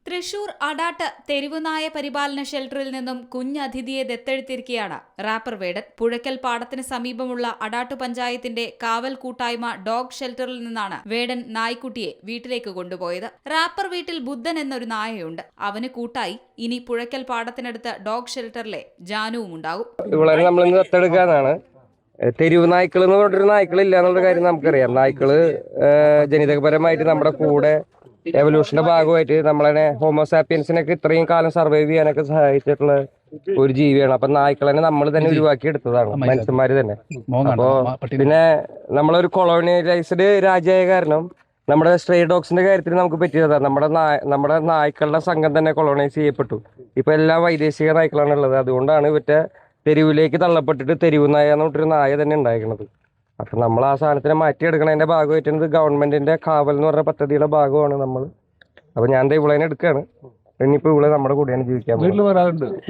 തൃശൂർ അടാട്ട് തെരുവുനായ പരിപാലന ഷെൽട്ടറിൽ നിന്നും കുഞ്ഞതിഥിയെ ദത്തെടുത്തിരിക്കുകയാണ് റാപ്പർ വേടൻ. പുഴയ്ക്കൽ പാടത്തിന് സമീപമുള്ള അടാട്ടു പഞ്ചായത്തിന്റെ കാവൽ കൂട്ടായ്മ ഡോഗ് ഷെൽട്ടറിൽ നിന്നാണ് വേടൻ നായ്ക്കുട്ടിയെ വീട്ടിലേക്ക് കൊണ്ടുപോയത്. റാപ്പർ വീട്ടിൽ ബുദ്ധൻ എന്നൊരു നായയുണ്ട്. അവന് കൂട്ടായി ഇനി പുഴയ്ക്കൽ പാടത്തിനടുത്ത് ഡോഗ് ഷെൽട്ടറിലെ ജാനുവും ഉണ്ടാകും. തെരുവ് നായ്ക്കൾ എന്ന് പറഞ്ഞൊരു നായ്ക്കളില്ല എന്നുള്ള കാര്യം നമുക്കറിയാം. നായ്ക്കള് ജനിതകപരമായിട്ട് നമ്മുടെ കൂടെ എവല്യൂഷന്റെ ഭാഗമായിട്ട് നമ്മളെ ഹോമോസാപ്പിയൻസിനൊക്കെ ഇത്രയും കാലം സർവൈവ് ചെയ്യാനൊക്കെ സഹായിച്ചിട്ടുള്ള ഒരു ജീവിയാണ്. അപ്പൊ നായ്ക്കളെ നമ്മൾ തന്നെ ഒഴിവാക്കി എടുത്തതാണ്, മനുഷ്യന്മാര് തന്നെ. അപ്പോ പിന്നെ നമ്മളൊരു കൊളോണിയലൈസ്ഡ് രാജ്യമായ കാരണം നമ്മുടെ സ്ട്രേ ഡോഗ്സിന്റെ കാര്യത്തിൽ നമുക്ക് പറ്റിയതാണ്. നമ്മുടെ നായ്ക്കളുടെ സംഘം തന്നെ കൊളോണൈസ് ചെയ്യപ്പെട്ടു. ഇപ്പൊ എല്ലാം വൈദേശിക നായ്ക്കളാണ് ഉള്ളത്. അതുകൊണ്ടാണ് ഇവറ്റ തെരുവിലേക്ക് തള്ളപ്പെട്ടിട്ട് തെരുവ് നായ എന്ന് പറഞ്ഞൊരു നായ തന്നെ ഉണ്ടായിരിക്കുന്നത്. അപ്പൊ നമ്മൾ ആ സാധനത്തിനെ മാറ്റിയെടുക്കണതിന്റെ ഭാഗമായിട്ട് ഗവൺമെന്റിന്റെ കാവൽ എന്ന് പറഞ്ഞ പദ്ധതിയുടെ ഭാഗമാണ് നമ്മൾ. അപ്പൊ ഞാൻ ഇവളേനെ എടുക്കുകയാണ്. ഇനിയിപ്പോ ഇവളെ നമ്മുടെ കൂടെയാണ് ജീവിക്കാൻ.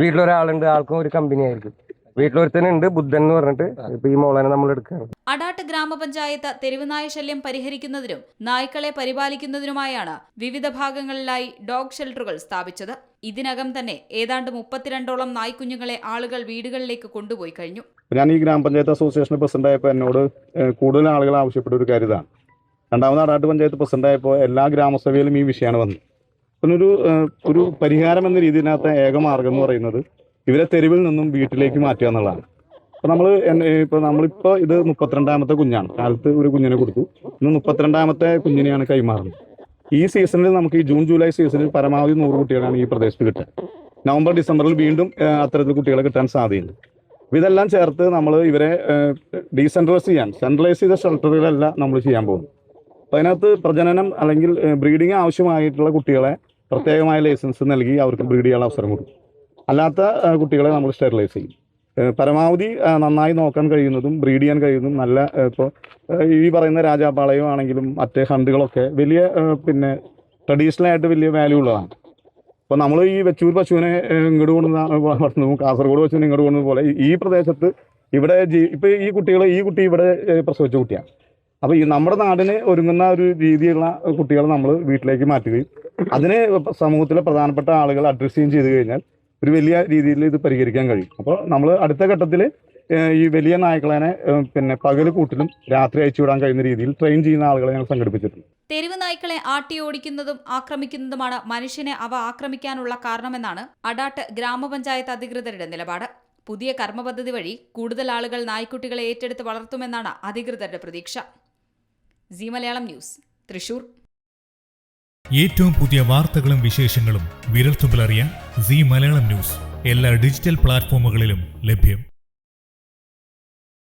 വീട്ടിലൊരാളുണ്ട്, ആൾക്കും ഒരു കമ്പനി ആയിരിക്കും. വീട്ടിലൊരുത്തനുണ്ട് ബുദ്ധൻ എന്ന് പറഞ്ഞിട്ട്. ഇപ്പൊ ഈ മോളനെ നമ്മൾ എടുക്കുകയാണ്. അടാട്ട് ഗ്രാമപഞ്ചായത്ത് തെരുവുനായ ശല്യം പരിഹരിക്കുന്നതിനും നായ്ക്കളെ പരിപാലിക്കുന്നതിനുമായാണ് വിവിധ ഭാഗങ്ങളിലായി ഡോഗ് ഷെൽട്ടറുകൾ സ്ഥാപിച്ചത്. ഇതിനകം തന്നെ ഏതാണ്ട് 32ഓളം നായ്ക്കുഞ്ഞുങ്ങളെ ആളുകൾ വീടുകളിലേക്ക് കൊണ്ടുപോയി കഴിഞ്ഞു. ഞാൻ ഈ ഗ്രാമപഞ്ചായത്ത് അസോസിയേഷൻ പ്രസിഡന്റ് ആയപ്പോൾ എന്നോട് കൂടുതൽ ആളുകൾ ആവശ്യപ്പെട്ട ഒരു കാര്യമാണ്. രണ്ടാമത് അടാട്ട് പഞ്ചായത്ത് പ്രസിഡന്റ് ആയപ്പോൾ എല്ലാ ഗ്രാമസഭയിലും ഈ വിഷയമാണ് വന്നത്. പിന്നെ ഒരു പരിഹാരം എന്ന രീതിയിനകത്ത് ഏകമാർഗം എന്ന് പറയുന്നത് ഇവരെ തെരുവിൽ നിന്നും വീട്ടിലേക്ക് മാറ്റുക എന്നുള്ളതാണ്. അപ്പോൾ നമ്മളിപ്പോൾ ഇത് 32ാമത്തെ കുഞ്ഞാണ്. കാലത്ത് ഒരു കുഞ്ഞിനെ കൊടുത്തു, ഇന്ന് 32ാമത്തെ കുഞ്ഞിനെയാണ് കൈമാറുന്നത്. ഈ സീസണിൽ നമുക്ക് ഈ ജൂൺ ജൂലൈ സീസണിൽ പരമാവധി 100 കുട്ടികളാണ് ഈ പ്രദേശത്ത് കിട്ടുക. നവംബർ ഡിസംബറിൽ വീണ്ടും അത്തരത്തിൽ കുട്ടികളെ കിട്ടാൻ സാധ്യതയുണ്ട്. അപ്പോൾ ഇതെല്ലാം ചേർത്ത് നമ്മൾ ഇവരെ സെൻട്രലൈസ് ചെയ്ത ഷെൽട്ടറുകളല്ല നമ്മൾ ചെയ്യാൻ പോകുന്നത്. അപ്പോൾ അതിനകത്ത് പ്രജനനം അല്ലെങ്കിൽ ബ്രീഡിങ് ആവശ്യമായിട്ടുള്ള കുട്ടികളെ പ്രത്യേകമായ ലൈസൻസ് നൽകി അവർക്ക് ബ്രീഡ് ചെയ്യാനുള്ള അവസരം കൊടുക്കും. അല്ലാത്ത കുട്ടികളെ നമ്മൾ സ്റ്റെറിലൈസ് ചെയ്യും. പരമാവധി നന്നായി നോക്കാൻ കഴിയുന്നതും ബ്രീഡ് ചെയ്യാൻ കഴിയുന്നതും നല്ല ഇപ്പോൾ ഈ പറയുന്ന രാജാപ്പാളയം ആണെങ്കിലും മറ്റേ ഹണ്ടുകളൊക്കെ വലിയ ട്രഡീഷണൽ ആയിട്ട് വലിയ വാല്യൂ ഉള്ളതാണ്. അപ്പോൾ നമ്മൾ ഈ വെച്ചൂർ പശുവിനെ ഇങ്ങോട്ട് കൊണ്ടുവന്നു, കാസർഗോഡ് പശുവിനെ ഇങ്ങോട്ട് കൊണ്ടുവന്ന പോലെ ഈ പ്രദേശത്ത് ഇവിടെ ഇപ്പോൾ ഈ കുട്ടി ഇവിടെ പ്രസവിച്ച കുട്ടിയാണ്. അപ്പോൾ ഈ നമ്മുടെ നാടിന് ഒരുങ്ങുന്ന ഒരു രീതിയിലുള്ള കുട്ടികളെ നമ്മൾ വീട്ടിലേക്ക് മാറ്റുകയും അതിനെ സമൂഹത്തിലെ പ്രധാനപ്പെട്ട ആളുകൾ അഡ്രസ്സ് ചെയ്യുകയും ചെയ്തു കഴിഞ്ഞാൽ ഒരു വലിയ രീതിയിൽ ഇത് പരിഹരിക്കാൻ കഴിയും. അപ്പോൾ നമ്മൾ അടുത്ത ഘട്ടത്തിൽ ഈ വലിയ നായ്ക്കളെ പകൽ കൂട്ടിലും രാത്രി അയച്ചു വിടാൻ കഴിയുന്ന രീതിയിൽ ട്രെയിൻ ചെയ്യുന്ന ആളുകളെ ഞങ്ങൾ സംഘടിപ്പിച്ചിട്ടുണ്ട്. തെരുവ് നായ്ക്കളെ ആട്ടിയോടിക്കുന്നതും ആക്രമിക്കുന്നതുമാണ് മനുഷ്യനെ അവ ആക്രമിക്കാനുള്ള കാരണമെന്നാണ് അടാട്ട് ഗ്രാമപഞ്ചായത്ത് അധികൃതരുടെ നിലപാട്. പുതിയ കർമ്മപദ്ധതി വഴി കൂടുതൽ ആളുകൾ നായ്ക്കുട്ടികളെ ഏറ്റെടുത്ത് വളർത്തുമെന്നാണ് അധികൃതരുടെ പ്രതീക്ഷ. സീ മലയാളം ന്യൂസ്, തൃശൂർ. ഏറ്റവും പുതിയ വാർത്തകളും വിശേഷങ്ങളും വിരൽത്തുമ്പിലറിയാൻ സീ മലയാളം ന്യൂസ് എല്ലാ ഡിജിറ്റൽ പ്ലാറ്റ്ഫോമുകളിലും ലഭ്യം.